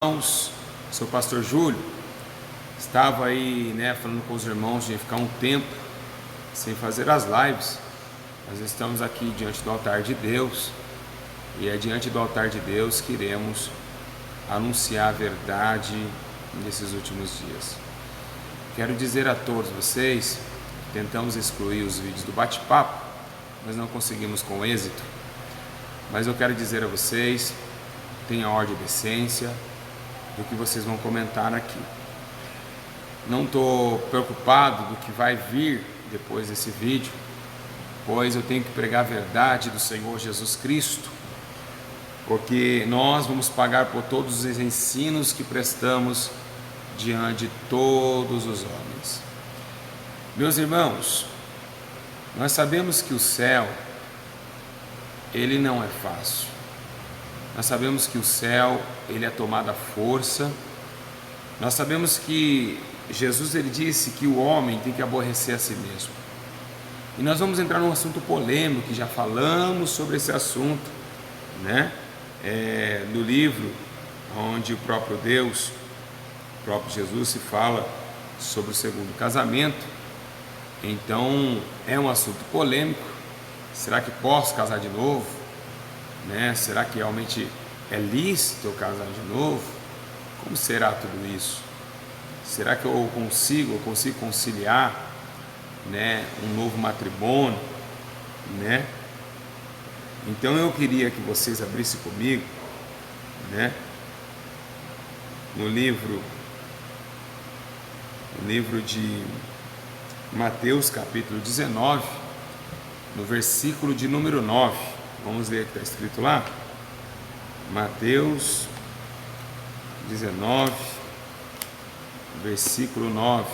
Irmãos, sou o pastor Júlio. Estava aí, falando com os irmãos de ficar um tempo sem fazer as lives. Nós estamos aqui diante do altar de Deus e é diante do altar de Deus que iremos anunciar a verdade nesses últimos dias. Quero dizer a todos vocês, tentamos excluir os vídeos do bate-papo, mas não conseguimos com êxito. Mas eu quero dizer a vocês, tenha ordem e decência do que vocês vão comentar aqui. Não estou preocupado do que vai vir depois desse vídeo, pois eu tenho que pregar a verdade do Senhor Jesus Cristo, porque nós vamos pagar por todos os ensinos que prestamos diante de todos os homens. Meus irmãos, nós sabemos que o céu, ele não é fácil. Nós sabemos que o céu, ele é tomado à força. Nós sabemos que Jesus, ele disse que o homem tem que aborrecer a si mesmo. E nós vamos entrar num assunto polêmico, que já falamos sobre esse assunto, no livro onde o próprio Deus, o próprio Jesus se fala sobre o segundo casamento. Então, é um assunto polêmico. Será que posso casar de novo? Será que realmente é lícito eu casar de novo? Como será tudo isso? Será que eu consigo conciliar, um novo matrimônio, Então eu queria que vocês abrissem comigo, no livro de Mateus, capítulo 19, no versículo de número 9. Vamos ler o que está escrito lá. Mateus 19, versículo 9.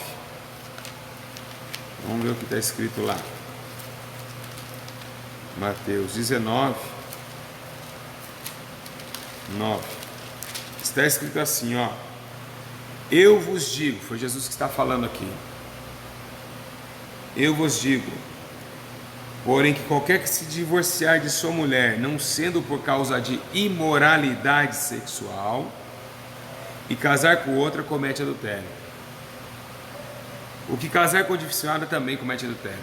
Vamos ver o que está escrito lá. Mateus 19, 9. Está escrito assim, eu vos digo, foi Jesus que está falando aqui. Eu vos digo, porém, que qualquer que se divorciar de sua mulher, não sendo por causa de imoralidade sexual, e casar com outra, comete adultério. O que casar com divorciada também comete adultério.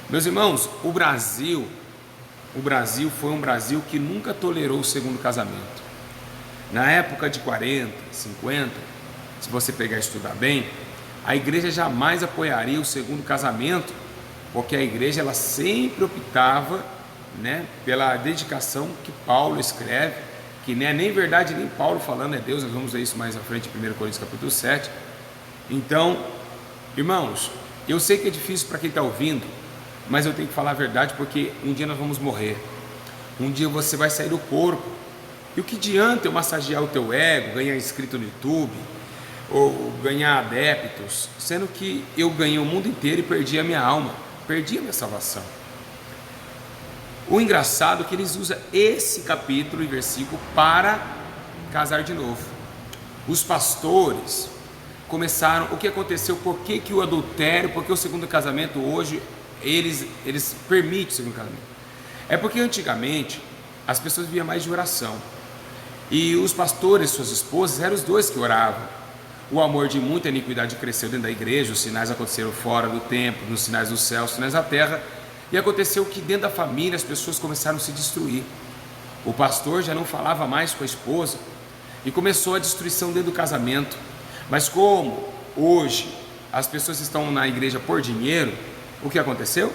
Meus irmãos, o Brasil foi um Brasil que nunca tolerou o segundo casamento. Na época de 40, 50, se você pegar e estudar bem, a igreja jamais apoiaria o segundo casamento, porque a igreja ela sempre optava, pela dedicação que Paulo escreve, que não é nem verdade nem Paulo falando, é Deus. Nós vamos ver isso mais à frente em 1 Coríntios capítulo 7. Então, irmãos, eu sei que é difícil para quem está ouvindo, mas eu tenho que falar a verdade, porque um dia nós vamos morrer, um dia você vai sair do corpo, e o que adianta eu massagear o teu ego, ganhar inscrito no YouTube, ou ganhar adeptos, sendo que eu ganhei o mundo inteiro e perdi a minha alma, perdi a minha salvação. O engraçado é que eles usam esse capítulo e versículo para casar de novo. Os pastores começaram, o que aconteceu, por que o adultério, por que o segundo casamento hoje, eles permitem o segundo casamento? É porque antigamente as pessoas viviam mais de oração, e os pastores, suas esposas, eram os dois que oravam. O amor de muita iniquidade cresceu dentro da igreja, os sinais aconteceram fora do templo, nos sinais do céu, os sinais da terra, e aconteceu que dentro da família as pessoas começaram a se destruir. O pastor já não falava mais com a esposa, e começou a destruição dentro do casamento. Mas como hoje as pessoas estão na igreja por dinheiro, o que aconteceu?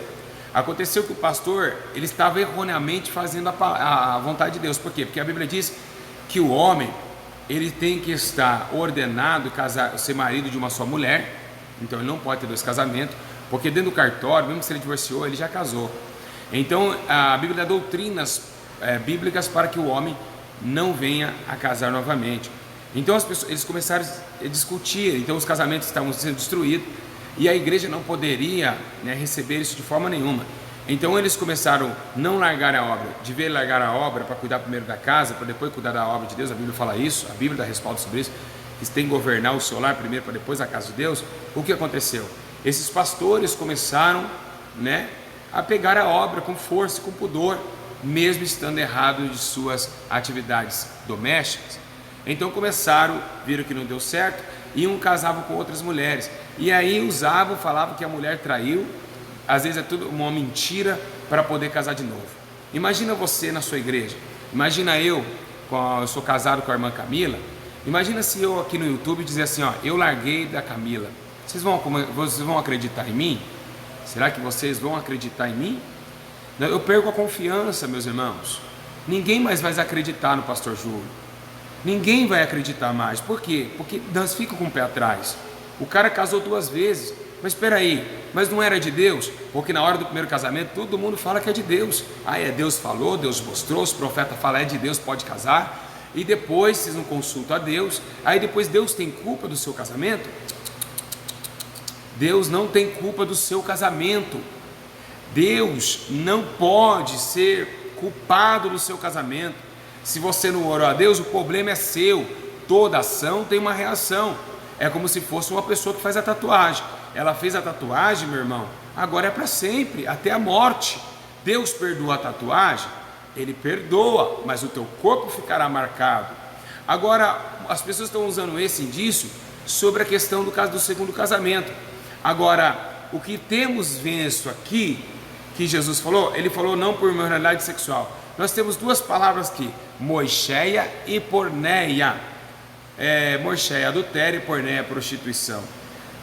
Aconteceu que o pastor, ele estava erroneamente fazendo a vontade de Deus. Por quê? Porque a Bíblia diz que o homem, ele tem que estar ordenado casar, ser marido de uma só mulher. Então ele não pode ter dois casamentos, porque dentro do cartório, mesmo se ele divorciou, ele já casou. Então a Bíblia dá doutrinas bíblicas para que o homem não venha a casar novamente. Então eles começaram a discutir, então os casamentos estavam sendo destruídos, e a igreja não poderia receber isso de forma nenhuma. Então eles começaram a não largar a obra, dever largar a obra para cuidar primeiro da casa, para depois cuidar da obra de Deus. A Bíblia fala isso, a Bíblia dá respaldo sobre isso, que tem que governar o seu lar primeiro para depois a casa de Deus. O que aconteceu? Esses pastores começaram a pegar a obra com força e com pudor, mesmo estando errado de suas atividades domésticas. Então começaram, viram que não deu certo, e um casava com outras mulheres. E aí usavam, falavam que a mulher traiu, às vezes é tudo uma mentira para poder casar de novo. Imagina você na sua igreja, imagina eu sou casado com a irmã Camila, imagina se eu aqui no YouTube dizer assim, ó, eu larguei da Camila, vocês vão acreditar em mim? Será que vocês vão acreditar em mim? Eu perco a confiança, meus irmãos. Ninguém mais vai acreditar no pastor Júlio. Ninguém vai acreditar mais. Por quê? Porque nós ficamos com o pé atrás. O cara casou 2 vezes. Mas espera aí, mas não era de Deus? Porque na hora do primeiro casamento todo mundo fala que é de Deus. Deus falou, Deus mostrou, os profetas falam, é de Deus, pode casar. E depois vocês não consultam a Deus. Aí depois Deus tem culpa do seu casamento? Deus não tem culpa do seu casamento. Deus não pode ser culpado do seu casamento. Se você não orou a Deus, o problema é seu. Toda ação tem uma reação. É como se fosse uma pessoa que faz a tatuagem. Ela fez a tatuagem, meu irmão, agora é para sempre, até a morte. Deus perdoa a tatuagem? Ele perdoa, mas o teu corpo ficará marcado. Agora, as pessoas estão usando esse indício sobre a questão do segundo casamento. Agora, o que temos visto aqui, que Jesus falou, ele falou não por imoralidade sexual. Nós temos 2 palavras aqui, moicheia e porneia. Moicheia, adultério, e porneia, prostituição.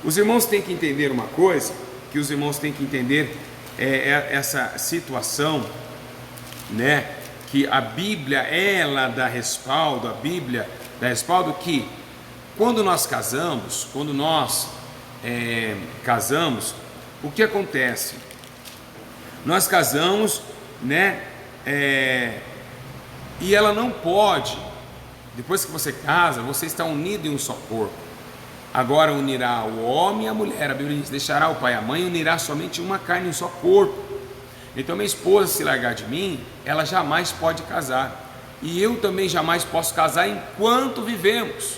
Os irmãos têm que entender uma coisa, que os irmãos têm que entender essa situação, né? Que a Bíblia, ela dá respaldo, a Bíblia dá respaldo que quando nós casamos, o que acontece? Nós casamos, né? E ela não pode, depois que você casa, você está unido em um só corpo. Agora unirá o homem e a mulher, a Bíblia diz, deixará o pai e a mãe, unirá somente uma carne em um só corpo. Então minha esposa, se largar de mim, ela jamais pode casar, e eu também jamais posso casar enquanto vivemos.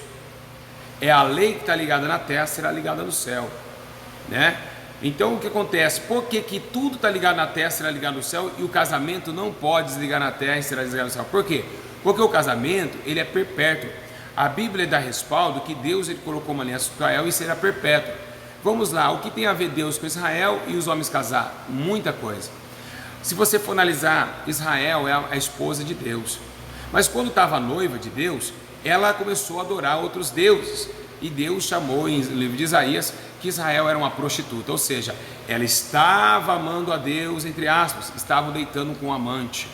É a lei que está ligada na terra, será ligada no céu, né? Então o que acontece? Por que tudo está ligado na terra, será ligado no céu, e o casamento não pode desligar na terra e será desligado no céu? Por quê? Porque o casamento, ele é perpétuo. A Bíblia dá respaldo que Deus, ele colocou uma aliança com Israel e será perpétuo. Vamos lá, o que tem a ver Deus com Israel e os homens casar? Muita coisa. Se você for analisar, Israel é a esposa de Deus. Mas quando estava noiva de Deus, ela começou a adorar outros deuses. E Deus chamou, em livro de Isaías, que Israel era uma prostituta. Ou seja, ela estava amando a Deus, entre aspas, estava deitando com um amante,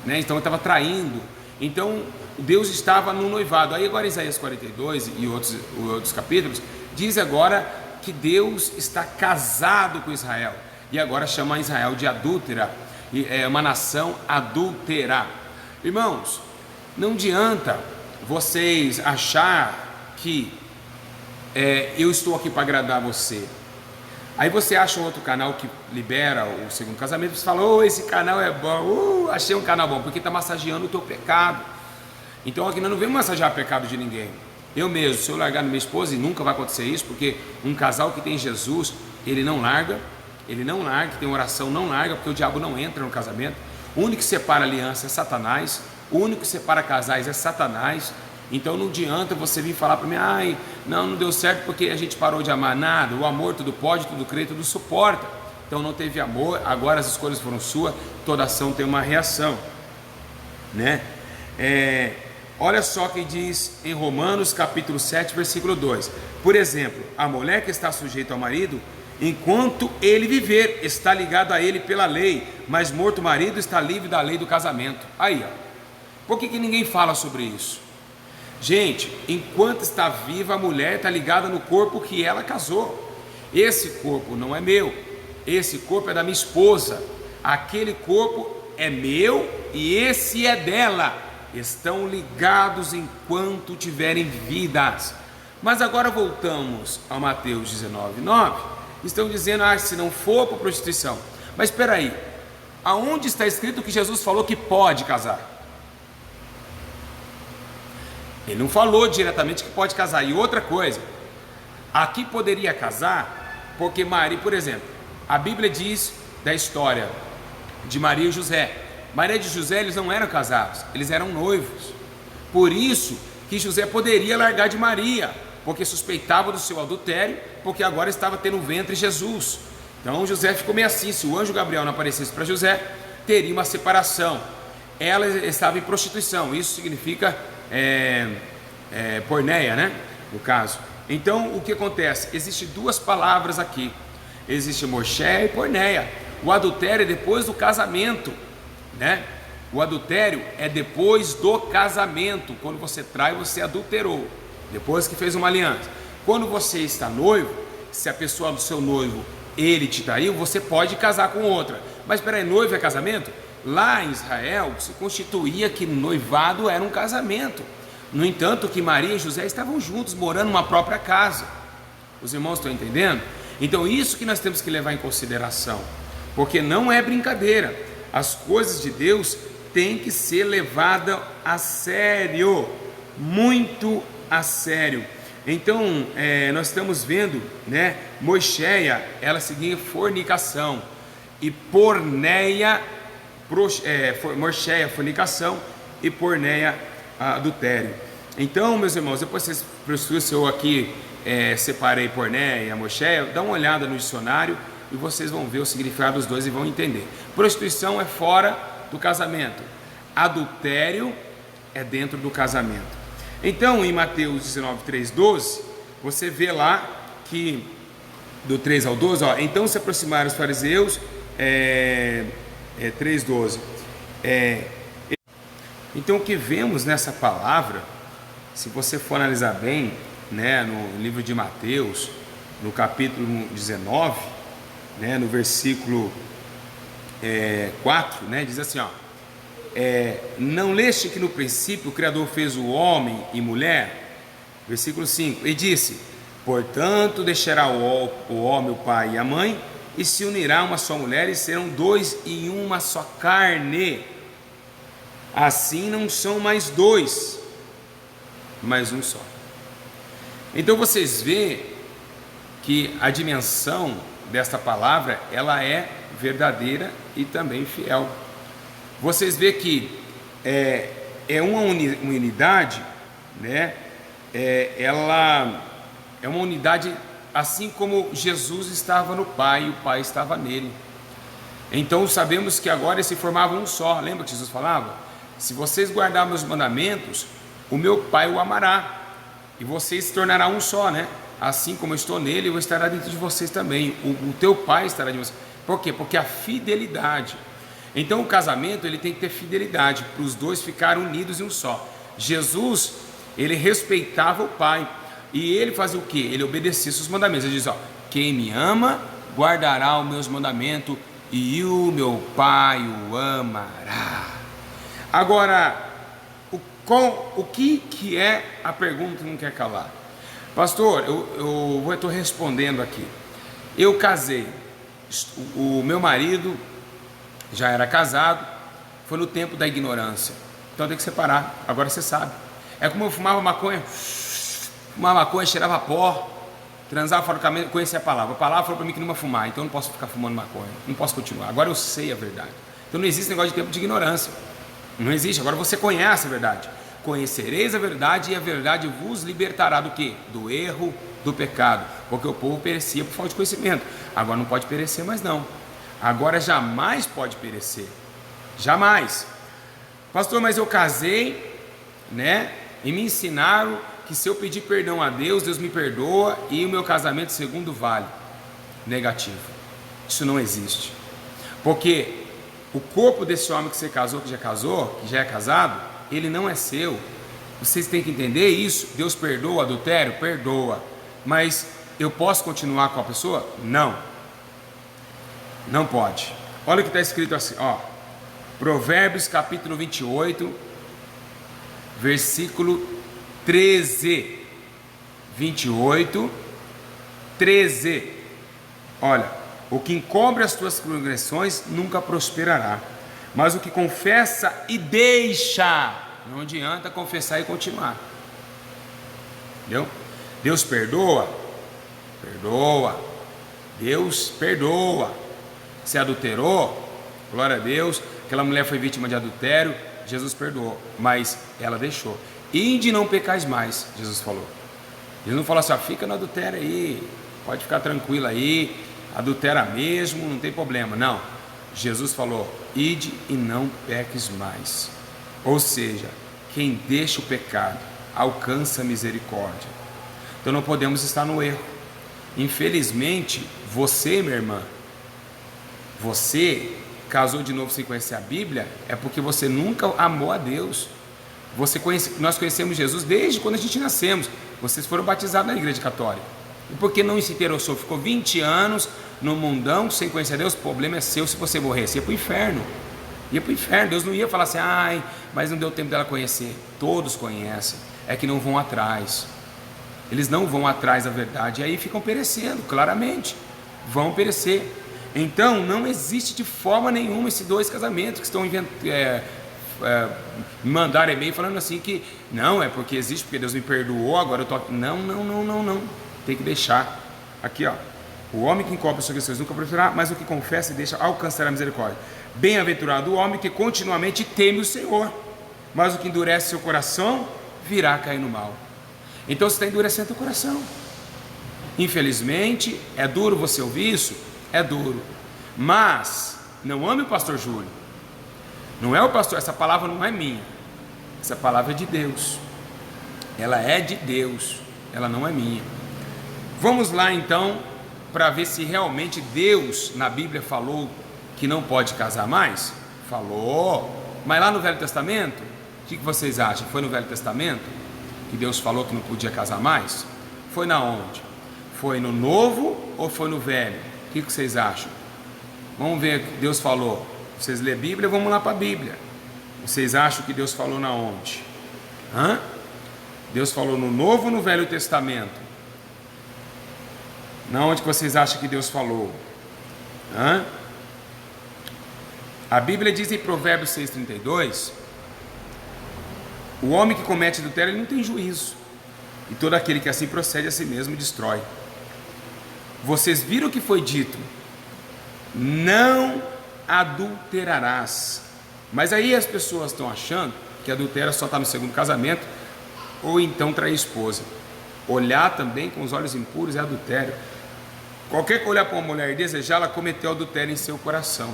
né? Então estava traindo. Então Deus estava no noivado. Aí agora Isaías 42 e outros capítulos diz agora que Deus está casado com Israel, e agora chama Israel de adúltera, é uma nação adúltera. Irmãos, não adianta vocês achar que eu estou aqui para agradar você. Aí você acha um outro canal que libera o segundo casamento, você fala, esse canal é bom, achei um canal bom, porque está massageando o teu pecado. Então aqui nós não vamos massagear o pecado de ninguém. Eu mesmo, se eu largar minha esposa, e nunca vai acontecer isso, porque um casal que tem Jesus, ele não larga, que tem oração, não larga, porque o diabo não entra no casamento. O único que separa aliança é Satanás, o único que separa casais é Satanás. Então não adianta você vir falar para mim, não deu certo porque a gente parou de amar. Nada, o amor tudo pode, tudo crê, tudo suporta. Então não teve amor, agora as escolhas foram suas, toda ação tem uma reação, né? Olha só que diz em Romanos capítulo 7, versículo 2. Por exemplo, a mulher que está sujeita ao marido, enquanto ele viver, está ligado a ele pela lei, mas morto o marido está livre da lei do casamento. Aí, por que ninguém fala sobre isso? Gente, enquanto está viva, a mulher está ligada no corpo que ela casou. Esse corpo não é meu, esse corpo é da minha esposa, aquele corpo é meu e esse é dela. Estão ligados enquanto tiverem vidas. Mas agora voltamos a Mateus 19:9. Estão dizendo, se não for para prostituição. Mas espera aí, aonde está escrito que Jesus falou que pode casar? Ele não falou diretamente que pode casar. E outra coisa, aqui poderia casar, porque Maria, por exemplo, a Bíblia diz da história de Maria e José. Maria e José, eles não eram casados, eles eram noivos. Por isso que José poderia largar de Maria, porque suspeitava do seu adultério, porque agora estava tendo ventre Jesus. Então José ficou meio assim, se o anjo Gabriel não aparecesse para José, teria uma separação. Ela estava em prostituição, isso significa porneia, né? No caso. Então o que acontece? Existem duas palavras aqui, existe morcheia e porneia. O adultério é depois do casamento, né? O adultério é depois do casamento. Quando você trai, você adulterou, depois que fez uma aliança. Quando você está noivo, se a pessoa do seu noivo, ele te traiu, você pode casar com outra. Mas peraí, noivo é casamento? Lá em Israel se constituía que noivado era um casamento. No entanto, que Maria e José estavam juntos, morando numa própria casa. Os irmãos estão entendendo? Então isso que nós temos que levar em consideração, porque não é brincadeira. As coisas de Deus têm que ser levadas a sério, muito a sério. Então nós estamos vendo, né, morcheia, ela significa fornicação, e porneia, morcheia, fornicação, e porneia, adultério. Então, meus irmãos, depois vocês precisam, se eu aqui separei porneia, morcheia, dá uma olhada no dicionário e vocês vão ver o significado dos dois e vão entender. Prostituição é fora do casamento, adultério é dentro do casamento. Então, em Mateus 19, 3, 12, você vê lá que, do 3 ao 12, ó, então se aproximaram os fariseus, 3, 12. Então, o que vemos nessa palavra, se você for analisar bem, né, no livro de Mateus, no capítulo 19, né, no versículo 4, né, diz assim, ó, não leste que no princípio o Criador fez o homem e mulher? Versículo 5, e disse, portanto deixará o homem o pai e a mãe, e se unirá uma só mulher, e serão dois em uma só carne. Assim não são mais dois, mas um só. Então vocês veem que a dimensão desta palavra, ela é verdadeira e também fiel. Vocês veem que é uma unidade, né? Ela é uma unidade, assim como Jesus estava no Pai e o Pai estava nele. Então sabemos que agora eles se formavam um só. Lembra que Jesus falava? Se vocês guardarem meus mandamentos, o meu Pai o amará, e vocês se tornarão um só, né? Assim como eu estou nele, eu estarei dentro de vocês também. O teu Pai estará de você. Por quê? Porque a fidelidade. Então o casamento, ele tem que ter fidelidade, para os dois ficarem unidos em um só. Jesus, ele respeitava o Pai, e ele fazia o quê? Ele obedecia seus mandamentos. Ele diz, ó, quem me ama, guardará os meus mandamentos, e o meu Pai o amará. Agora, o que é a pergunta que não quer calar? Pastor, eu estou respondendo aqui. Eu casei, o meu marido já era casado, foi no tempo da ignorância, então tem que separar. Agora você sabe. É como eu fumava maconha, cheirava pó, transava fora do caminho, conhecia a palavra falou para mim que não ia fumar, então eu não posso ficar fumando maconha, não posso continuar. Agora eu sei a verdade. Então não existe negócio de tempo de ignorância, não existe. Agora você conhece a verdade. Conhecereis a verdade, e a verdade vos libertará do quê? Do erro, do pecado. Porque o povo perecia por falta de conhecimento. Agora não pode perecer mais não. Agora jamais pode perecer. Jamais. Pastor, mas eu casei, né? E me ensinaram que se eu pedir perdão a Deus, Deus me perdoa, e o meu casamento segundo vale. Negativo. Isso não existe. Porque o corpo desse homem que você casou, que já é casado, ele não é seu. Vocês têm que entender isso. Deus perdoa o adultério? Perdoa. Mas eu posso continuar com a pessoa? Não. Não pode. Olha o que está escrito assim, ó. Provérbios capítulo 28, versículo 13. 28, 13. Olha, o que encobre as tuas transgressões nunca prosperará, mas o que confessa e deixa, não adianta confessar e continuar. Entendeu? Deus perdoa? Perdoa. Deus perdoa. Se adulterou, glória a Deus, aquela mulher foi vítima de adultério, Jesus perdoou, mas ela deixou. ide e não pecais mais, Jesus falou. Ele não falou assim, ó, fica no adultério aí, pode ficar tranquilo aí, adultera mesmo, não tem problema. Não, Jesus falou, ide e não peques mais. Ou seja, quem deixa o pecado alcança a misericórdia. Então não podemos estar no erro. Infelizmente, você, minha irmã, você casou de novo sem conhecer a Bíblia, é porque você nunca amou a Deus. Nós conhecemos Jesus desde quando a gente nascemos. Vocês foram batizados na igreja católica. E por que não se interessou? Ficou 20 anos no mundão sem conhecer a Deus? O problema é seu. Se você morresse, ia para o inferno. Ia para o inferno. Deus não ia falar assim, ai, mas não deu tempo dela conhecer. Todos conhecem, é que não vão atrás. Eles não vão atrás da verdade, e aí ficam perecendo, claramente. Vão perecer. Então, não existe de forma nenhuma esses dois casamentos que estão me mandaram e-mail falando assim que não, é porque existe, porque Deus me perdoou, agora eu tô aqui. Não, tem que deixar aqui, ó, o homem que encobre suas questões nunca prosperará, mas o que confessa e deixa alcançará a misericórdia. Bem-aventurado o homem que continuamente teme o Senhor, mas o que endurece seu coração virá a cair no mal. Então você está endurecendo o coração. Infelizmente é duro você ouvir isso, é duro, mas não ame o pastor Júlio. Não é o pastor, essa palavra não é minha, essa palavra é de Deus, ela é de Deus, ela não é minha. Vamos lá então, para ver se realmente Deus na Bíblia falou que não pode casar mais? Falou, mas lá no Velho Testamento, o que vocês acham? Foi no Velho Testamento que Deus falou que não podia casar mais? Foi na onde? Foi no Novo ou foi no Velho? O que vocês acham? Vamos ver o que Deus falou. Vocês lêem a Bíblia, vamos lá para a Bíblia. Vocês acham que Deus falou na onde? Deus falou no Novo ou no Velho Testamento? Na onde que vocês acham que Deus falou? A Bíblia diz em Provérbios 6,32: o homem que comete adultério ele não tem juízo, e todo aquele que assim procede a si mesmo destrói. Vocês viram o que foi dito? Não adulterarás. Mas aí as pessoas estão achando que adultério só está no segundo casamento, ou então trair esposa. Olhar também com os olhos impuros é adultério. Qualquer que olhar para uma mulher e desejar, ela cometeu adultério em seu coração.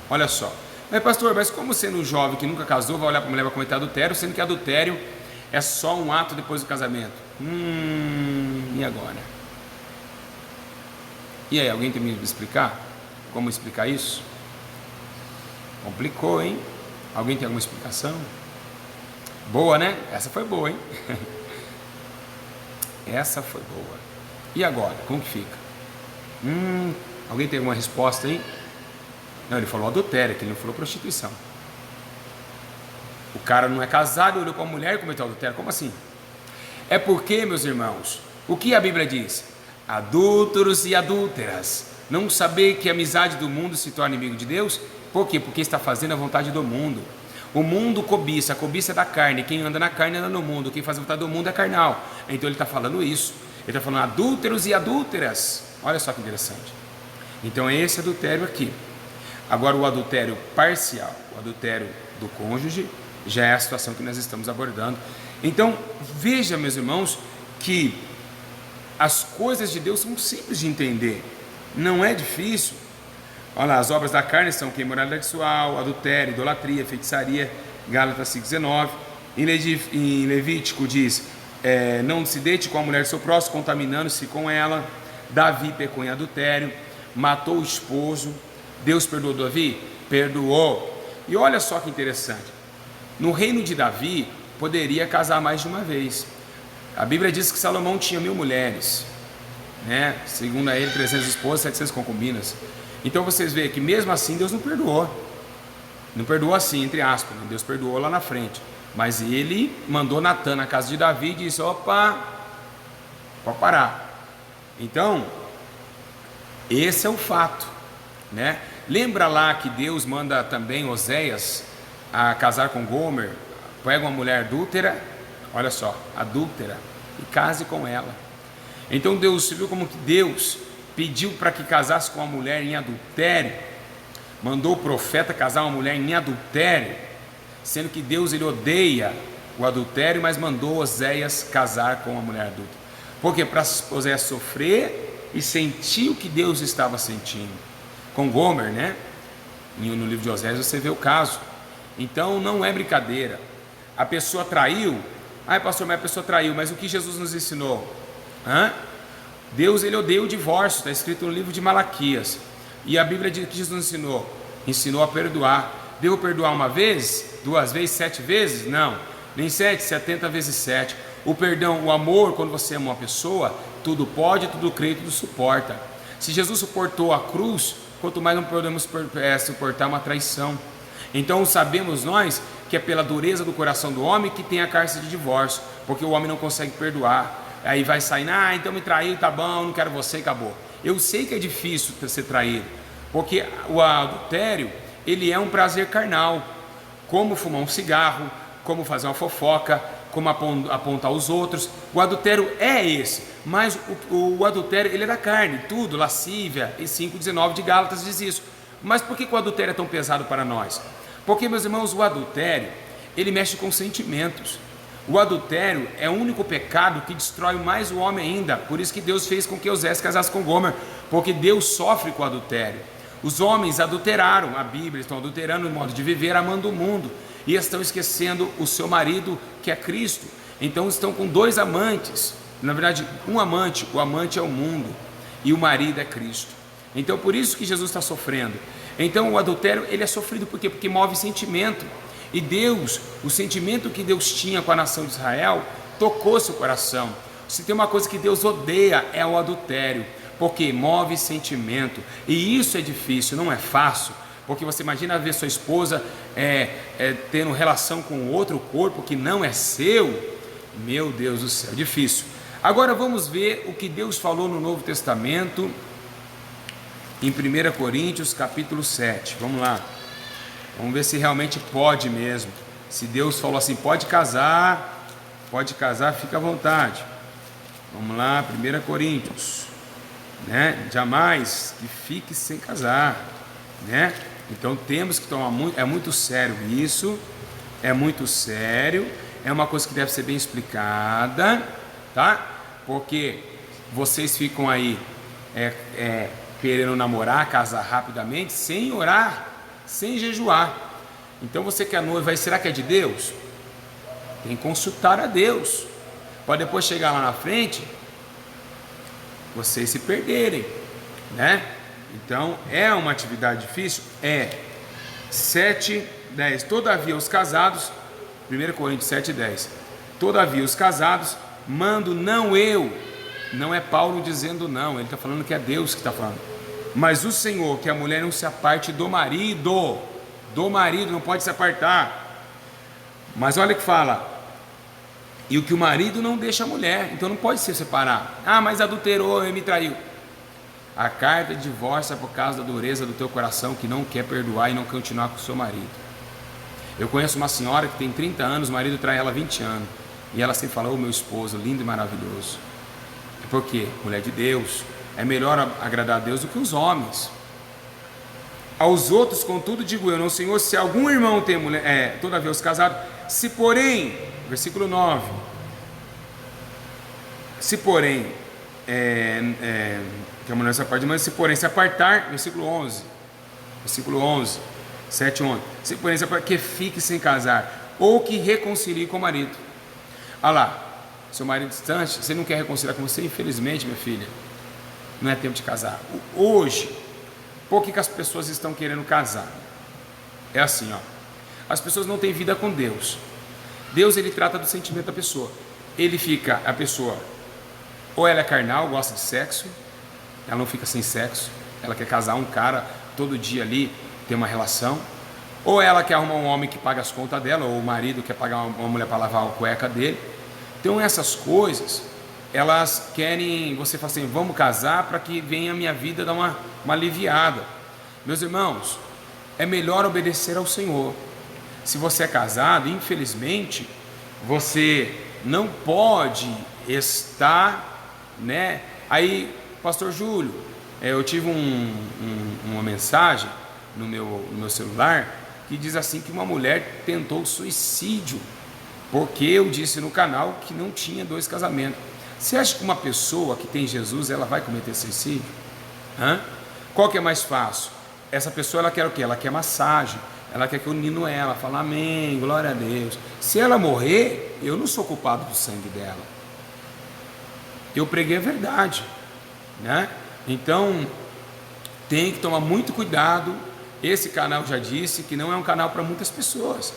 Olha só. Mas pastor, mas como sendo um jovem que nunca casou vai olhar para uma mulher e vai cometer adultério, sendo que adultério é só um ato depois do casamento? E agora? E aí, alguém tem que me explicar? Como explicar isso? Complicou, hein? Alguém tem alguma explicação? Boa, né? Essa foi boa, hein? Essa foi boa. E agora? Como que fica? Alguém tem alguma resposta aí? Não, ele falou adultério, que ele não falou prostituição. O cara não é casado, olhou para a mulher e cometeu adultério. Como assim? É porque, meus irmãos, o que a Bíblia diz? Adúlteros e adúlteras, não saber que a amizade do mundo se torna inimigo de Deus? Por quê? Porque está fazendo a vontade do mundo. O mundo cobiça, a cobiça é da carne. Quem anda na carne anda no mundo. Quem faz a vontade do mundo é carnal. Então ele está falando isso. Ele está falando adúlteros e adúlteras. Olha só que interessante. Então é esse adultério aqui. Agora o adultério parcial, o adultério do cônjuge, já é a situação que nós estamos abordando. Então veja, meus irmãos, que as coisas de Deus são simples de entender. Não é difícil. Olha lá, as obras da carne são que imoralidade sexual, adultério, idolatria, feitiçaria, Gálatas 5,19. Em Levítico diz, não se deite com a mulher do seu próximo, contaminando-se com ela. Davi pecou em adultério, matou o esposo. Deus perdoou Davi? Perdoou. E olha só que interessante, no reino de Davi poderia casar mais de uma vez. A Bíblia diz que Salomão tinha 1000 mulheres, né? Segundo ele, 300 esposas, 700 concubinas. Então vocês veem que mesmo assim Deus não perdoou. Não perdoou assim, entre aspas, né? Deus perdoou lá na frente. Mas ele mandou Natã na casa de Davi e disse, opa, pode parar. Então, esse é o fato, né? Lembra lá que Deus manda também Oséias a casar com Gomer, pega uma mulher adúltera, olha só, adúltera, e case com ela. Então Deus, você viu como que Deus pediu para que casasse com uma mulher em adultério, mandou o profeta casar uma mulher em adultério, sendo que Deus ele odeia o adultério, mas mandou Oséias casar com a mulher adulta. Por quê? Para Oséias sofrer e sentir o que Deus estava sentindo. Com Gomer, né? No livro de Oséias você vê o caso. Então não é brincadeira. A pessoa traiu. Ai, pastor, mas a pessoa traiu. Mas o que Jesus nos ensinou? Deus, ele odeia o divórcio. Está escrito no livro de Malaquias. E a Bíblia diz que Jesus nos ensinou. Ensinou a perdoar. Devo perdoar uma vez? 2 vezes? 7 vezes? Não. Nem 7, 70 vezes 7. O perdão, o amor, quando você ama uma pessoa, tudo pode, tudo crê, tudo suporta. Se Jesus suportou a cruz, quanto mais não podemos suportar uma traição. Então sabemos nós que é pela dureza do coração do homem que tem a cárcere de divórcio, porque o homem não consegue perdoar. Aí vai sair, então me traiu, tá bom, não quero você, acabou. Eu sei que é difícil ser traído, porque o adultério, ele é um prazer carnal, como fumar um cigarro, como fazer uma fofoca, como apontar os outros. O adultério é esse, mas o adultério, ele é da carne, tudo, lascívia, e 5,19 de Gálatas diz isso. Mas por que o adultério é tão pesado para nós? Porque, meus irmãos, o adultério, ele mexe com sentimentos. O adultério é o único pecado que destrói mais o homem ainda. Por isso que Deus fez com que Oséias casasse com Gomer, porque Deus sofre com o adultério. Os homens adulteraram a Bíblia, estão adulterando o modo de viver, amando o mundo, e estão esquecendo o seu marido, que é Cristo. Então estão com 2 amantes, na verdade um amante, o amante é o mundo, e o marido é Cristo. Então por isso que Jesus está sofrendo. Então o adultério, ele é sofrido por quê? Porque move sentimento, e Deus, o sentimento que Deus tinha com a nação de Israel, tocou seu coração. Se tem uma coisa que Deus odeia, é o adultério, porque move sentimento, e isso é difícil, não é fácil, porque você imagina ver sua esposa tendo relação com outro corpo que não é seu. Meu Deus do céu, difícil. Agora vamos ver o que Deus falou no Novo Testamento, em 1 Coríntios capítulo 7, vamos lá, vamos ver se realmente pode mesmo. Se Deus falou assim, pode casar, fica à vontade. Vamos lá, 1 Coríntios, né? Jamais que fique sem casar, né? Então temos que tomar muito, é muito sério isso, é muito sério, é uma coisa que deve ser bem explicada, tá? Porque vocês ficam aí querendo namorar, casar rapidamente, sem orar, sem jejuar. Então você que é noiva, será que é de Deus? Tem que consultar a Deus, pode depois chegar lá na frente, vocês se perderem, né? Então é uma atividade difícil? 7:10. Todavia os casados, 1 Coríntios 7:10. Todavia os casados mando, não eu, não é Paulo dizendo não, ele está falando que é Deus que está falando, mas o Senhor, que a mulher não se aparte do marido não pode se apartar. Mas olha que fala, e o que o marido não deixa a mulher, então não pode se separar. Mas adulterou e me traiu. A carta de divórcio é por causa da dureza do teu coração, que não quer perdoar e não continuar com o seu marido. Eu conheço uma senhora que tem 30 anos, o marido trai ela há 20 anos, e ela sempre fala, meu esposo, lindo e maravilhoso. Por quê? Mulher de Deus, é melhor agradar a Deus do que os homens. Aos outros, contudo, digo eu, não, Senhor, se algum irmão tem mulher, todavia os casados, se porém, versículo 9, se porém, que a mulher se aparte, mas se porém se apartar, versículo 11, 7:11, se porém se apartar, que fique sem casar, ou que reconcilie com o marido. Olha lá, seu marido distante, você não quer reconciliar com você, infelizmente, minha filha, não é tempo de casar. Hoje, por que as pessoas estão querendo casar? É assim, as pessoas não têm vida com Deus. Deus, ele trata do sentimento da pessoa. A pessoa, ou ela é carnal, gosta de sexo, ela não fica sem sexo, ela quer casar um cara todo dia ali, ter uma relação, ou ela quer arrumar um homem que paga as contas dela, ou o marido quer pagar uma mulher para lavar a cueca dele. Então essas coisas, elas querem, você fala assim, vamos casar para que venha a minha vida dar uma aliviada. Meus irmãos, é melhor obedecer ao Senhor. Se você é casado, infelizmente, você não pode estar, né? Aí, pastor Júlio, eu tive uma mensagem no meu celular que diz assim que uma mulher tentou suicídio porque eu disse no canal que não tinha 2 casamentos. Você acha que uma pessoa que tem Jesus, ela vai cometer suicídio? Qual que é mais fácil? Essa pessoa, ela quer o quê? Ela quer massagem, ela quer que eu nino ela, fala amém, glória a Deus. Se ela morrer, eu não sou culpado do sangue dela. Eu preguei a verdade, né? Então, tem que tomar muito cuidado. Esse canal, já disse que não é um canal para muitas pessoas.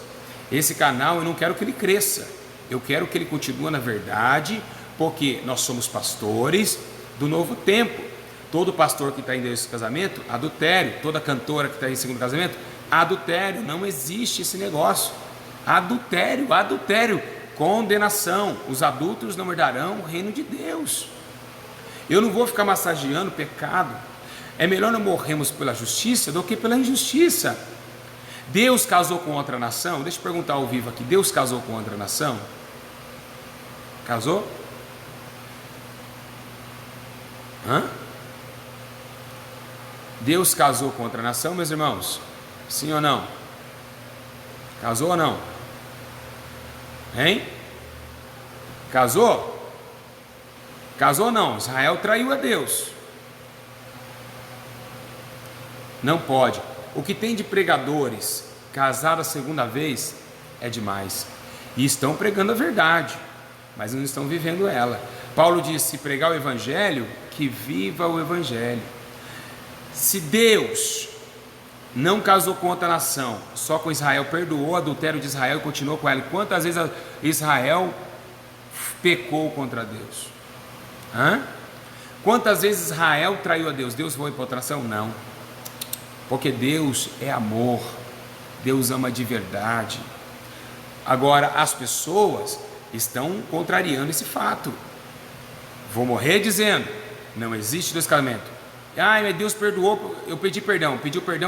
Esse canal, eu não quero que ele cresça, eu quero que ele continue na verdade, porque nós somos pastores do novo tempo. Todo pastor que está em esse casamento, adultério. Toda cantora que está em segundo casamento, adultério. Não existe esse negócio. Adultério, condenação. Os adúlteros não herdarão o reino de Deus. Eu não vou ficar massageando o pecado. É melhor não morrermos pela justiça do que pela injustiça. Deus casou com outra nação? Deixa eu perguntar ao vivo aqui. Deus casou com outra nação? Casou? Deus casou com outra nação, meus irmãos? Sim ou não? Casou ou não? Hein? Casou? Casou ou não? Israel traiu a Deus. Não pode. O que tem de pregadores casados a segunda vez é demais. E estão pregando a verdade, mas não estão vivendo ela. Paulo disse: se pregar o evangelho, que viva o evangelho. Se Deus não casou com outra nação, só com Israel, perdoou o adultério de Israel e continuou com ela, quantas vezes Israel pecou contra Deus? Quantas vezes Israel traiu a Deus? Deus foi para outra nação? Não, porque Deus é amor, Deus ama de verdade. Agora as pessoas estão contrariando esse fato. Vou morrer dizendo: não existe 2 casamentos. Mas Deus perdoou, eu pediu perdão,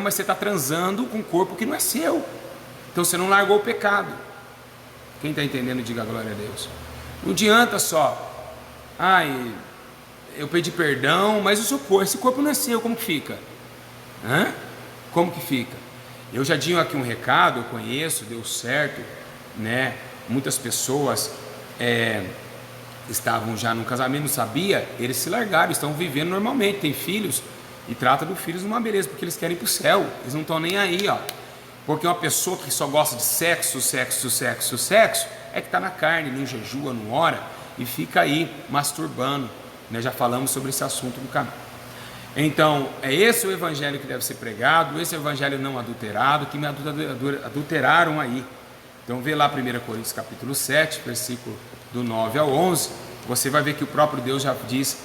mas você está transando com um corpo que não é seu. Então você não largou o pecado. Quem está entendendo, diga glória a Deus. Não adianta só: eu pedi perdão, mas o seu corpo, esse corpo não é seu, como que fica? Como que fica? Eu já tinha aqui um recado, eu conheço, deu certo, né? Muitas pessoas estavam já num casamento, não sabia, eles se largaram, estão vivendo normalmente, têm filhos e tratam dos filhos numa beleza, porque eles querem ir para o céu, eles não estão nem aí, porque uma pessoa que só gosta de sexo, é que está na carne, não jejua, não ora e fica aí masturbando, né? Já falamos sobre esse assunto no canal. Então, é esse o evangelho que deve ser pregado, esse evangelho não adulterado, que me adulteraram aí. Então vê lá 1 Coríntios capítulo 7, versículo do 9 ao 11, você vai ver que o próprio Deus já diz,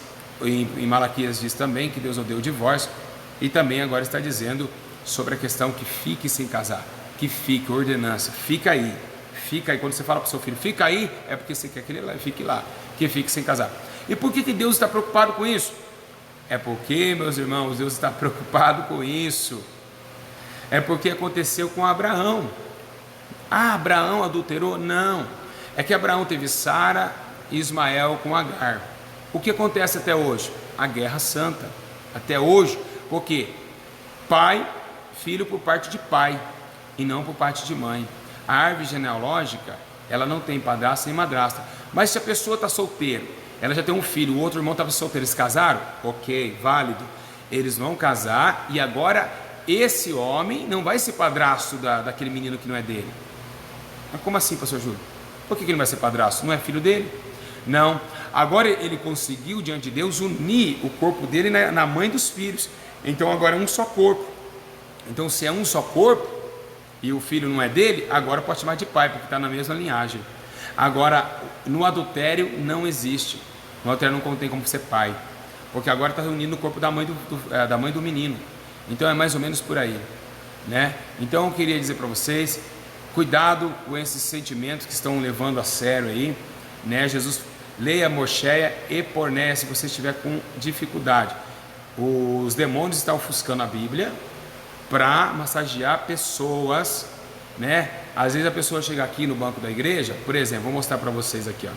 em Malaquias diz também que Deus odeia o divórcio, e também agora está dizendo sobre a questão que fique sem casar, que fique, ordenança, fica aí, quando você fala para o seu filho, fica aí, é porque você quer que ele fique lá, que fique sem casar. E por que Deus está preocupado com isso? É porque, meus irmãos, Deus está preocupado com isso, é porque aconteceu com Abraão. Abraão adulterou? Não, é que Abraão teve Sara e Ismael com Agar. O que acontece até hoje? A guerra santa, até hoje, porque pai, filho por parte de pai e não por parte de mãe. A árvore genealógica, ela não tem padrasto nem madrasta, mas se a pessoa está solteira, ela já tem um filho, o outro irmão estava solteiro, eles casaram? Ok, válido, eles vão casar e agora esse homem não vai ser padrasto daquele menino que não é dele. Mas como assim, pastor Júlio? Por que ele não vai ser padrasto? Não é filho dele? Não. Agora ele conseguiu diante de Deus unir o corpo dele na mãe dos filhos. Então agora é um só corpo. Então se é um só corpo e o filho não é dele, agora pode chamar de pai, porque está na mesma linhagem. Agora no adultério não existe. No adultério não tem como ser pai, porque agora está unindo o corpo da mãe do menino. Então é mais ou menos por aí, né? Então eu queria dizer para vocês: cuidado com esses sentimentos que estão levando a sério aí, né? Jesus, leia Mocheia e Pornéia se você estiver com dificuldade. Os demônios estão ofuscando a Bíblia para massagear pessoas, né? Às vezes a pessoa chega aqui no banco da igreja, por exemplo, vou mostrar para vocês aqui,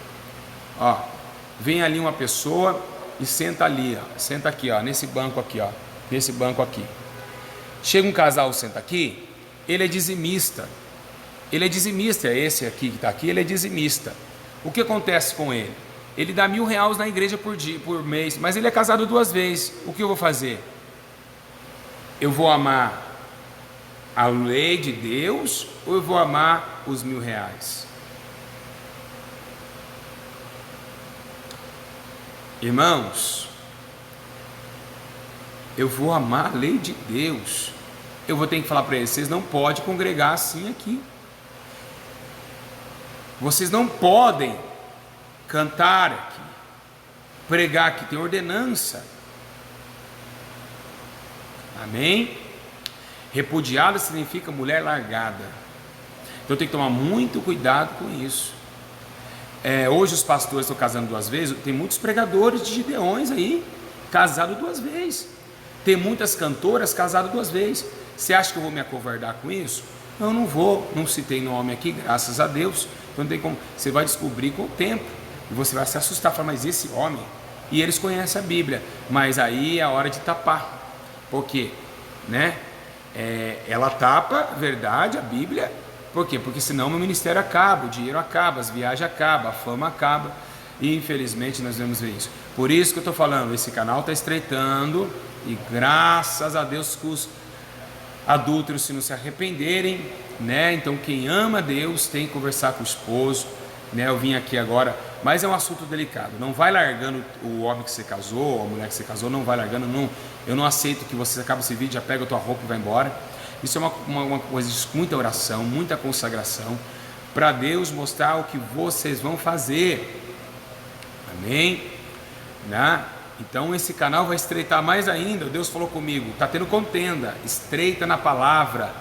vem ali uma pessoa e senta ali, senta aqui, nesse banco aqui, chega um casal, senta aqui, ele é dizimista. Ele é dizimista, esse aqui que está aqui, ele é dizimista. O que acontece com ele? Ele dá R$1.000 na igreja por mês, mas ele é casado 2 vezes. O que eu vou fazer? Eu vou amar a lei de Deus ou eu vou amar os R$1.000? Irmãos, eu vou amar a lei de Deus. Eu vou ter que falar para eles: vocês não podem congregar assim aqui. Vocês não podem cantar aqui, pregar aqui, tem ordenança. Amém? Repudiada significa mulher largada. Então tem que tomar muito cuidado com isso. Hoje os pastores estão casando 2 vezes. Tem muitos pregadores de Gideões aí, casados 2 vezes. Tem muitas cantoras casadas 2 vezes. Você acha que eu vou me acovardar com isso? Eu não vou, não citei nome aqui, graças a Deus. Então não tem como. Você vai descobrir com o tempo. E você vai se assustar, falar: mas esse homem? E eles conhecem a Bíblia. Mas aí é a hora de tapar. Por quê? Né? Ela tapa, verdade, a Bíblia. Por quê? Porque senão meu ministério acaba, o dinheiro acaba, as viagens acabam, a fama acaba. E infelizmente nós vamos ver isso. Por isso que eu estou falando, esse canal está estreitando. E graças a Deus que os adúlteros, se não se arrependerem, né? Então quem ama Deus tem que conversar com o esposo, né? Eu vim aqui agora, mas é um assunto delicado. Não vai largando o homem que você casou, a mulher que você casou, não vai largando, não. Eu não aceito que você acabe esse vídeo, já pega a tua roupa e vai embora. Isso é uma coisa de muita oração, muita consagração, para Deus mostrar o que vocês vão fazer. Amém? Né? Então esse canal vai estreitar mais ainda. Deus falou comigo: está tendo contenda, estreita na palavra,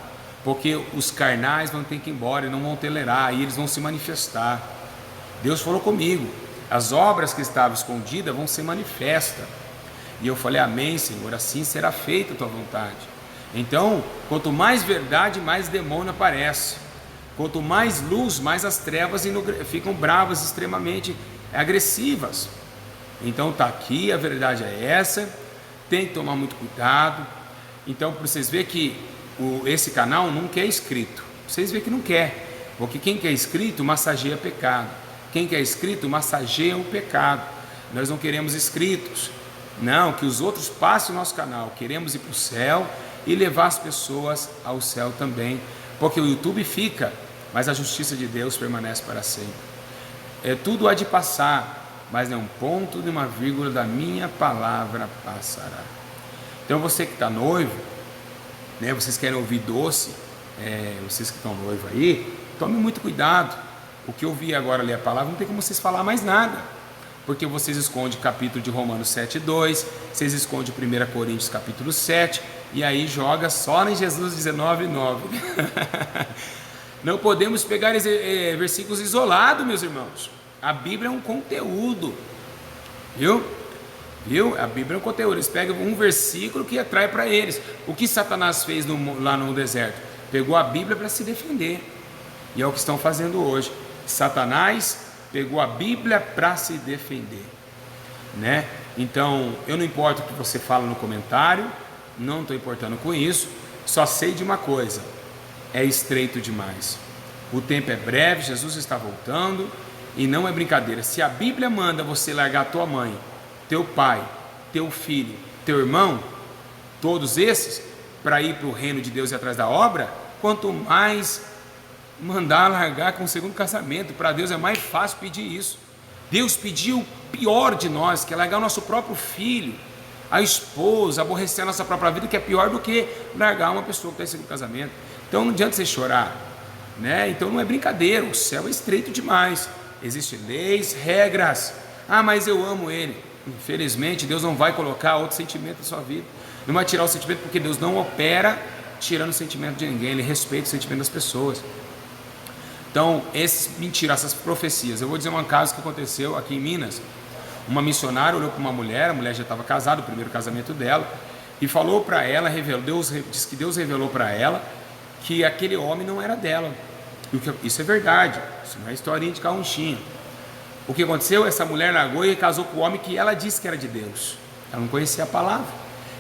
porque os carnais vão ter que ir embora e não vão tolerar, e eles vão se manifestar. Deus falou comigo: as obras que estavam escondidas vão ser manifestas. E eu falei: amém, Senhor, assim será feita a tua vontade. Então, quanto mais verdade, mais demônio aparece. Quanto mais luz, mais as trevas ficam bravas, extremamente agressivas. Então está aqui, a verdade é essa. Tem que tomar muito cuidado. Então, para vocês verem que esse canal não quer inscrito. Vocês verem que não quer. Porque quem quer inscrito massageia pecado. Quem quer inscrito massageia o pecado. Nós não queremos inscritos. Não, que os outros passem o nosso canal. Queremos ir para o céu e levar as pessoas ao céu também. Porque o YouTube fica, mas a justiça de Deus permanece para sempre. Tudo há de passar, mas nem um ponto de uma vírgula da minha palavra passará. Então você que está noivo, né, vocês querem ouvir doce, vocês que estão noivos aí, tome muito cuidado. O que eu vi agora ler a palavra, não tem como vocês falar mais nada. Porque vocês escondem o capítulo de Romanos 7,2, vocês escondem 1 Coríntios capítulo 7, e aí joga só em Jesus 19,9. Não podemos pegar versículos isolados, meus irmãos. A Bíblia é um conteúdo, viu? A Bíblia é um conteúdo. Eles pegam um versículo que atrai para eles. O que Satanás fez lá no deserto? Pegou a Bíblia para se defender. E é o que estão fazendo hoje. Satanás pegou a Bíblia para se defender, né? Então, eu não importo o que você fala no comentário, não estou importando com isso, só sei de uma coisa: é estreito demais. O tempo é breve, Jesus está voltando, e não é brincadeira. Se a Bíblia manda você largar tua mãe, teu pai, teu filho, teu irmão, todos esses, para ir para o reino de Deus e atrás da obra, quanto mais mandar largar com o segundo casamento. Para Deus é mais fácil pedir isso. Deus pediu o pior de nós, que é largar o nosso próprio filho, a esposa, aborrecer a nossa própria vida, que é pior do que largar uma pessoa que está em segundo casamento. Então não adianta você chorar, né? Então não é brincadeira, o céu é estreito demais. Existem leis, regras. Ah, mas eu amo ele. Infelizmente Deus não vai colocar outro sentimento na sua vida, não vai tirar o sentimento, porque Deus não opera tirando o sentimento de ninguém. Ele respeita o sentimento das pessoas. Então, essas profecias. Eu vou dizer um caso que aconteceu aqui em Minas. Uma missionária olhou para uma mulher, a mulher já estava casada, o primeiro casamento dela, e falou para ela, disse que Deus revelou para ela que aquele homem não era dela. Isso é verdade, isso não é historinha de carrunchinho. O que aconteceu? Essa mulher largou e casou com o homem que ela disse que era de Deus. Ela não conhecia a palavra.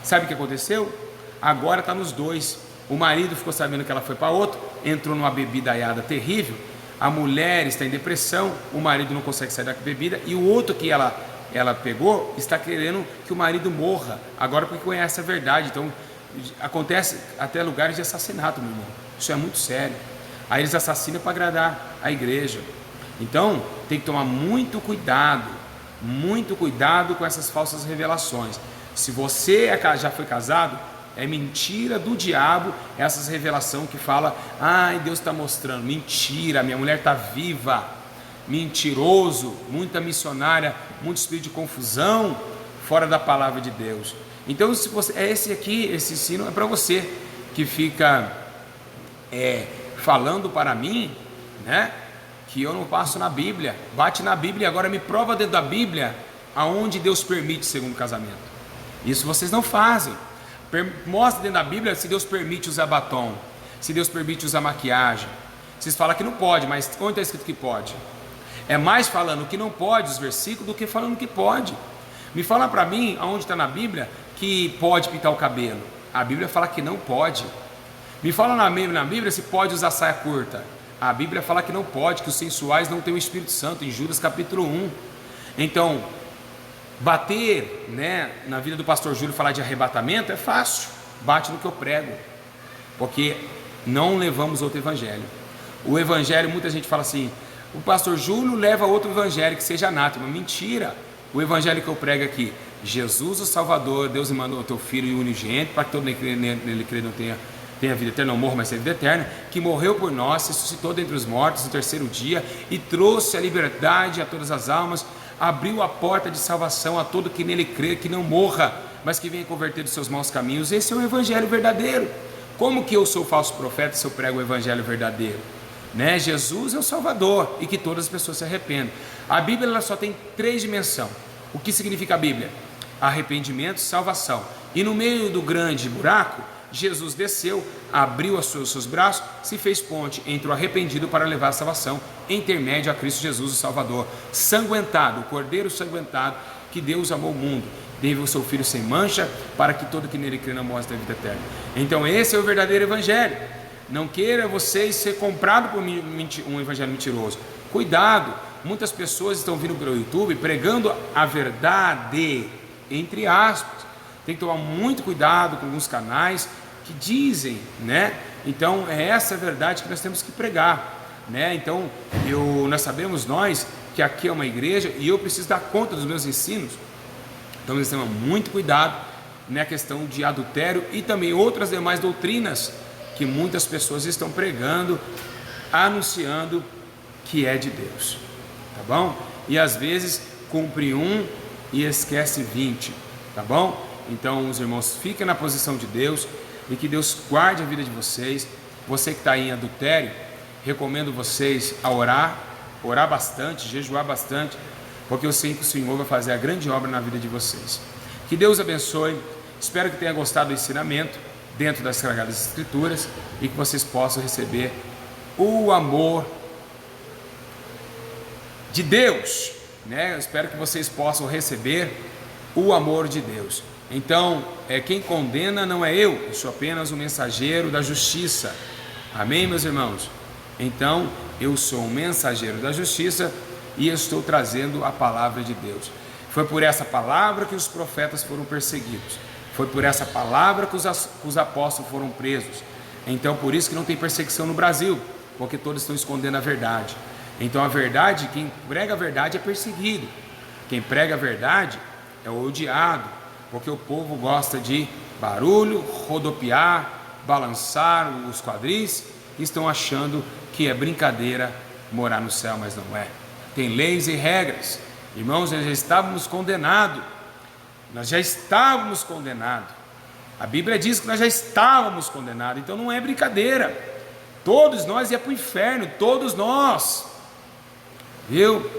Sabe o que aconteceu? Agora está nos dois. O marido ficou sabendo que ela foi para outro, entrou numa bebidaiada terrível, a mulher está em depressão, o marido não consegue sair da bebida, e o outro que ela pegou está querendo que o marido morra, agora porque conhece a verdade. Então acontece até lugares de assassinato, meu irmão. Isso é muito sério. Aí eles assassinam para agradar a igreja. Então tem que tomar muito cuidado com essas falsas revelações. Se você já foi casado, é mentira do diabo essas revelações que fala, ai, Deus está mostrando. Mentira, minha mulher está viva. Mentiroso, muita missionária, muito espírito de confusão fora da palavra de Deus. Então, se você, esse ensino é para você que fica falando para mim, né, que eu não passo na Bíblia. Bate na Bíblia e agora me prova dentro da Bíblia aonde Deus permite segundo casamento. Isso vocês não fazem. Mostra dentro da Bíblia se Deus permite usar batom, se Deus permite usar maquiagem. Vocês falam que não pode, mas onde está escrito que pode? É mais falando que não pode os versículos do que falando que pode. Me fala para mim aonde está na Bíblia que pode pintar o cabelo. A Bíblia fala que não pode. Me fala na Bíblia se pode usar saia curta. A Bíblia fala que não pode, que os sensuais não têm o Espírito Santo, em Judas capítulo 1. Então, bater, né, na vida do pastor Júlio, falar de arrebatamento é fácil. Bate no que eu prego, porque não levamos outro evangelho. O evangelho, muita gente fala assim, o pastor Júlio leva outro evangelho que seja anátema. Mentira. O evangelho que eu prego aqui, Jesus o Salvador, Deus mandou o teu Filho unigênito, para que todo nele crê não tenha vida eterna, não morra, mas tenha vida eterna, que morreu por nós, ressuscitou dentre os mortos no terceiro dia, e trouxe a liberdade a todas as almas, abriu a porta de salvação a todo que nele crê, que não morra, mas que venha converter dos seus maus caminhos. Esse é o evangelho verdadeiro. Como que eu sou falso profeta se eu prego o evangelho verdadeiro? Né? Jesus é o Salvador, e que todas as pessoas se arrependam. A Bíblia ela só tem 3 dimensões. O que significa a Bíblia? Arrependimento e salvação. E no meio do grande buraco, Jesus desceu, abriu os seus braços, se fez ponte entre o arrependido para levar a salvação, intermédio a Cristo Jesus o Salvador, sanguentado, o Cordeiro sanguentado, que Deus amou o mundo, deu o seu Filho sem mancha, para que todo que nele crê não morra, tenha vida eterna. Então esse é o verdadeiro evangelho. Não queira vocês ser comprado por um evangelho mentiroso. Cuidado, muitas pessoas estão vindo pelo YouTube pregando a verdade, entre aspas. Tem que tomar muito cuidado com alguns canais que dizem, né? Então é essa a verdade que nós temos que pregar, né? Então nós sabemos que aqui é uma igreja e eu preciso dar conta dos meus ensinos. Então nós temos muito cuidado na questão de adultério e também outras demais doutrinas que muitas pessoas estão pregando, anunciando que é de Deus, tá bom? E às vezes cumpre um e esquece 20, tá bom? Então os irmãos fiquem na posição de Deus e que Deus guarde a vida de vocês. Você que está em adultério, recomendo vocês a orar bastante, jejuar bastante, porque eu sei que o Senhor vai fazer a grande obra na vida de vocês. Que Deus abençoe, espero que tenha gostado do ensinamento dentro das Sagradas Escrituras e que vocês possam receber o amor de Deus, né? Eu espero que vocês possam receber o amor de Deus. Então, quem condena não é eu sou apenas um mensageiro da justiça. Amém, meus irmãos? Então, eu sou um mensageiro da justiça e estou trazendo a palavra de Deus. Foi por essa palavra que os profetas foram perseguidos. Foi por essa palavra que os apóstolos foram presos. Então, por isso que não tem perseguição no Brasil, porque todos estão escondendo a verdade. Então, a verdade, quem prega a verdade é perseguido. Quem prega a verdade é odiado, porque o povo gosta de barulho, rodopiar, balançar os quadris, e estão achando que é brincadeira morar no céu, mas não é. Tem leis e regras. Irmãos, nós já estávamos condenados. A Bíblia diz que nós já estávamos condenados, então não é brincadeira. Todos nós ia para o inferno, todos nós. Viu?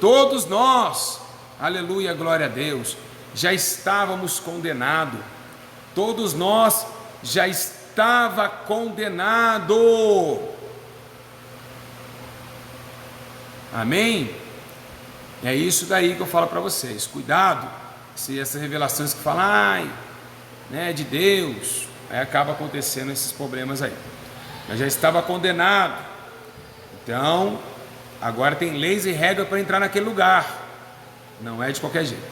Todos nós, aleluia, glória a Deus, já estávamos condenados. Todos nós já estava condenado. Amém? É isso daí que eu falo para vocês. Cuidado, se essas revelações que falam, né, de Deus, aí acaba acontecendo esses problemas aí. mas já estava condenado. Então, agora tem leis e regras para entrar naquele lugar. Não é de qualquer jeito.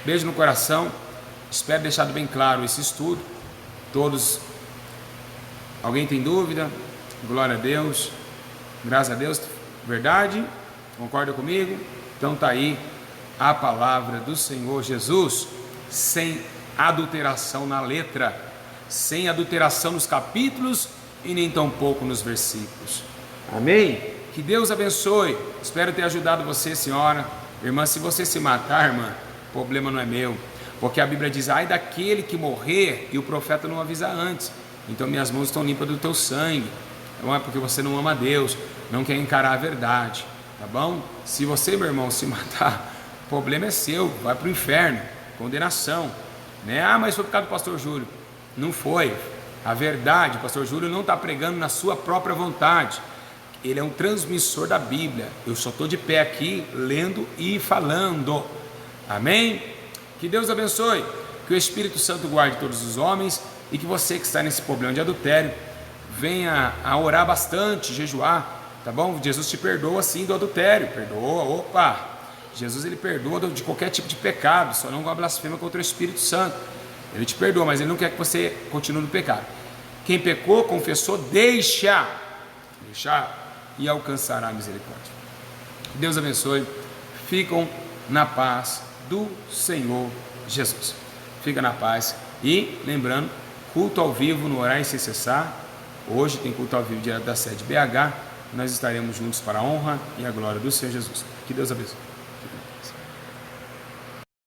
Beijo no coração. Espero deixado bem claro esse estudo. Todos. Alguém tem dúvida? Glória a Deus. Graças a Deus. Verdade? Concorda comigo? Então tá aí a palavra do Senhor Jesus, sem adulteração na letra, sem adulteração nos capítulos e nem tampouco nos versículos. Amém? Que Deus abençoe. Espero ter ajudado você, senhora. Irmã, se você se matar, irmã, o problema não é meu, porque a Bíblia diz: ai daquele que morrer e o profeta não avisa antes. Então minhas mãos estão limpas do teu sangue. Não é porque você não ama Deus, não quer encarar a verdade, tá bom? Se você, meu irmão, se matar, o problema é seu, vai para o inferno, condenação, né? Ah, mas foi por causa do pastor Júlio. Não foi. A verdade, o pastor Júlio não está pregando na sua própria vontade. Ele é um transmissor da Bíblia. Eu só estou de pé aqui, lendo e falando. Amém? Que Deus abençoe. Que o Espírito Santo guarde todos os homens. E que você que está nesse problema de adultério, venha a orar bastante, jejuar. Tá bom? Jesus te perdoa sim do adultério. Perdoa, opa! Jesus ele perdoa de qualquer tipo de pecado. Só não com a blasfêmia contra o Espírito Santo. Ele te perdoa, mas ele não quer que você continue no pecado. Quem pecou, confessou, deixa e alcançará a misericórdia. Deus abençoe. Ficam na paz do Senhor Jesus. Fica na paz. E lembrando, culto ao vivo no horário sem cessar. Hoje tem culto ao vivo direto da sede BH. Nós estaremos juntos para a honra e a glória do Senhor Jesus. Que Deus abençoe.